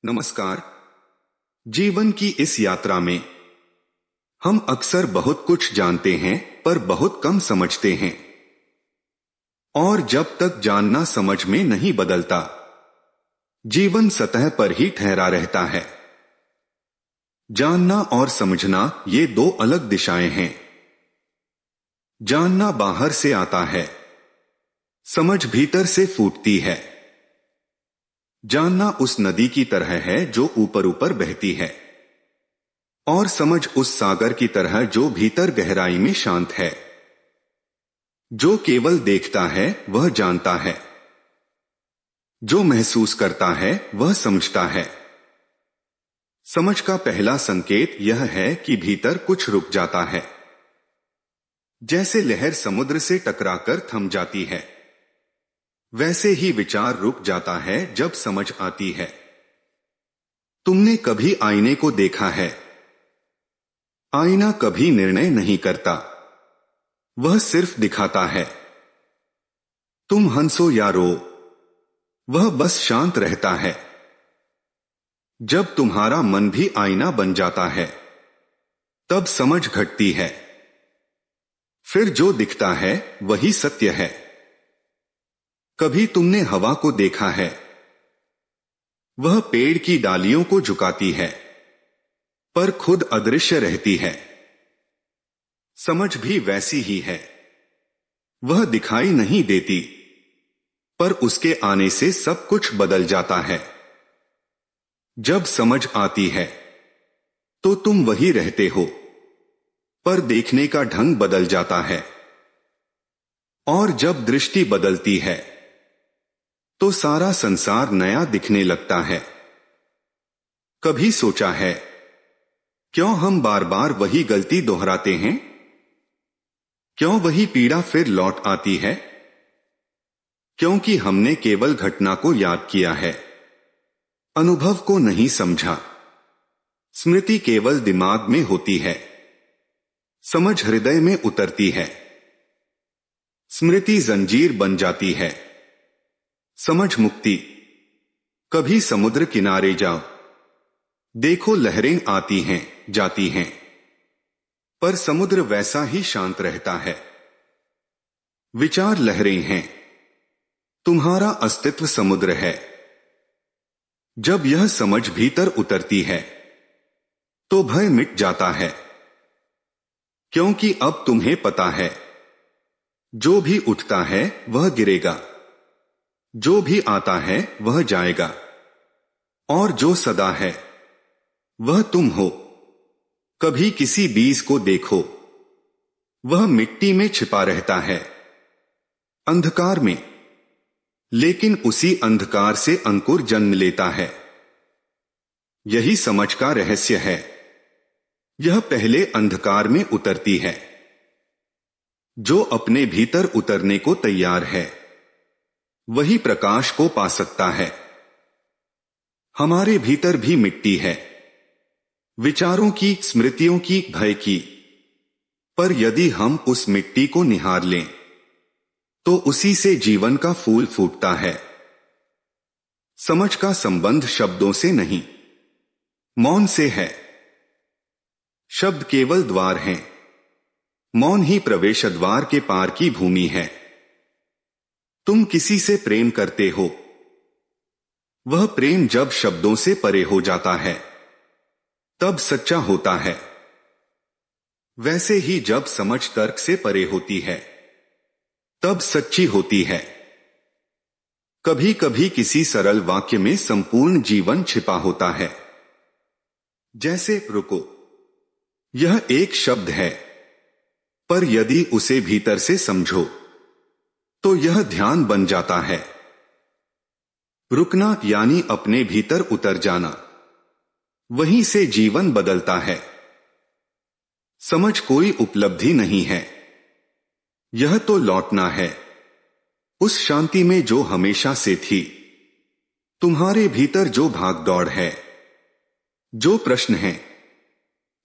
नमस्कार। जीवन की इस यात्रा में हम अक्सर बहुत कुछ जानते हैं पर बहुत कम समझते हैं। और जब तक जानना समझ में नहीं बदलता, जीवन सतह पर ही ठहरा रहता है। जानना और समझना ये दो अलग दिशाएं हैं। जानना बाहर से आता है, समझ भीतर से फूटती है। जानना उस नदी की तरह है जो ऊपर ऊपर बहती है, और समझ उस सागर की तरह जो भीतर गहराई में शांत है। जो केवल देखता है वह जानता है, जो महसूस करता है वह समझता है। समझ का पहला संकेत यह है कि भीतर कुछ रुक जाता है। जैसे लहर समुद्र से टकराकर थम जाती है, वैसे ही विचार रुक जाता है जब समझ आती है। तुमने कभी आईने को देखा है? आईना कभी निर्णय नहीं करता, वह सिर्फ दिखाता है। तुम हंसो या रो, वह बस शांत रहता है। जब तुम्हारा मन भी आईना बन जाता है, तब समझ घटती है। फिर जो दिखता है वही सत्य है। कभी तुमने हवा को देखा है? वह पेड़ की डालियों को झुकाती है, पर खुद अदृश्य रहती है। समझ भी वैसी ही है। वह दिखाई नहीं देती, पर उसके आने से सब कुछ बदल जाता है। जब समझ आती है, तो तुम वही रहते हो, पर देखने का ढंग बदल जाता है। और जब दृष्टि बदलती है, तो सारा संसार नया दिखने लगता है। कभी सोचा है, क्यों हम बार बार वही गलती दोहराते हैं? क्यों वही पीड़ा फिर लौट आती है? क्योंकि हमने केवल घटना को याद किया है, अनुभव को नहीं समझा। स्मृति केवल दिमाग में होती है, समझ हृदय में उतरती है। स्मृति जंजीर बन जाती है, समझ मुक्ति। कभी समुद्र किनारे जाओ, देखो लहरें आती हैं, जाती हैं, पर समुद्र वैसा ही शांत रहता है। विचार लहरें हैं, तुम्हारा अस्तित्व समुद्र है। जब यह समझ भीतर उतरती है, तो भय मिट जाता है, क्योंकि अब तुम्हें पता है, जो भी उठता है वह गिरेगा, जो भी आता है वह जाएगा, और जो सदा है वह तुम हो। कभी किसी बीज को देखो, वह मिट्टी में छिपा रहता है, अंधकार में, लेकिन उसी अंधकार से अंकुर जन्म लेता है। यही समझ का रहस्य है। यह पहले अंधकार में उतरती है। जो अपने भीतर उतरने को तैयार है, वही प्रकाश को पा सकता है। हमारे भीतर भी मिट्टी है, विचारों की, स्मृतियों की, भय की। पर यदि हम उस मिट्टी को निहार लें, तो उसी से जीवन का फूल फूटता है। समझ का संबंध शब्दों से नहीं, मौन से है। शब्द केवल द्वार हैं, मौन ही प्रवेश द्वार के पार की भूमि है। तुम किसी से प्रेम करते हो, वह प्रेम जब शब्दों से परे हो जाता है, तब सच्चा होता है। वैसे ही जब समझ तर्क से परे होती है, तब सच्ची होती है। कभी कभी किसी सरल वाक्य में संपूर्ण जीवन छिपा होता है। जैसे रुको, यह एक शब्द है, पर यदि उसे भीतर से समझो, तो यह ध्यान बन जाता है। रुकना यानी अपने भीतर उतर जाना, वहीं से जीवन बदलता है। समझ कोई उपलब्धि नहीं है, यह तो लौटना है उस शांति में जो हमेशा से थी। तुम्हारे भीतर जो भाग दौड़ है, जो प्रश्न हैं,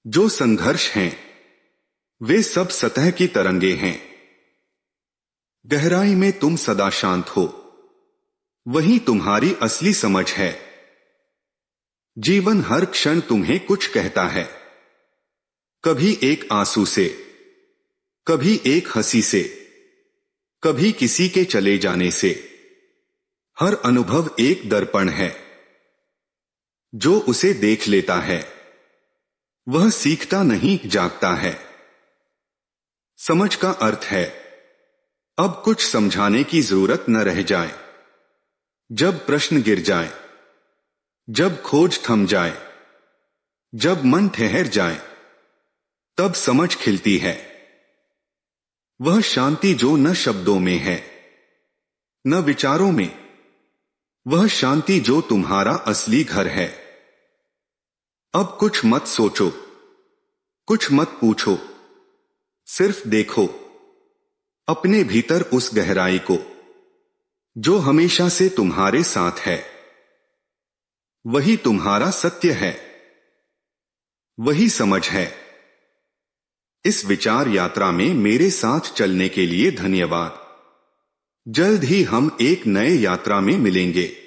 जो संघर्ष हैं, वे सब सतह की तरंगे हैं। गहराई में तुम सदा शांत हो, वही तुम्हारी असली समझ है। जीवन हर क्षण तुम्हें कुछ कहता है, कभी एक आंसू से, कभी एक हंसी से, कभी किसी के चले जाने से। हर अनुभव एक दर्पण है, जो उसे देख लेता है वह सीखता नहीं जागता है। समझ का अर्थ है अब कुछ समझाने की जरूरत न रह जाए। जब प्रश्न गिर जाए, जब खोज थम जाए, जब मन ठहर जाए, तब समझ खिलती है। वह शांति जो न शब्दों में है, न विचारों में, वह शांति जो तुम्हारा असली घर है। अब कुछ मत सोचो, कुछ मत पूछो, सिर्फ देखो अपने भीतर उस गहराई को जो हमेशा से तुम्हारे साथ है। वही तुम्हारा सत्य है, वही समझ है। इस विचार यात्रा में मेरे साथ चलने के लिए धन्यवाद। जल्द ही हम एक नए यात्रा में मिलेंगे।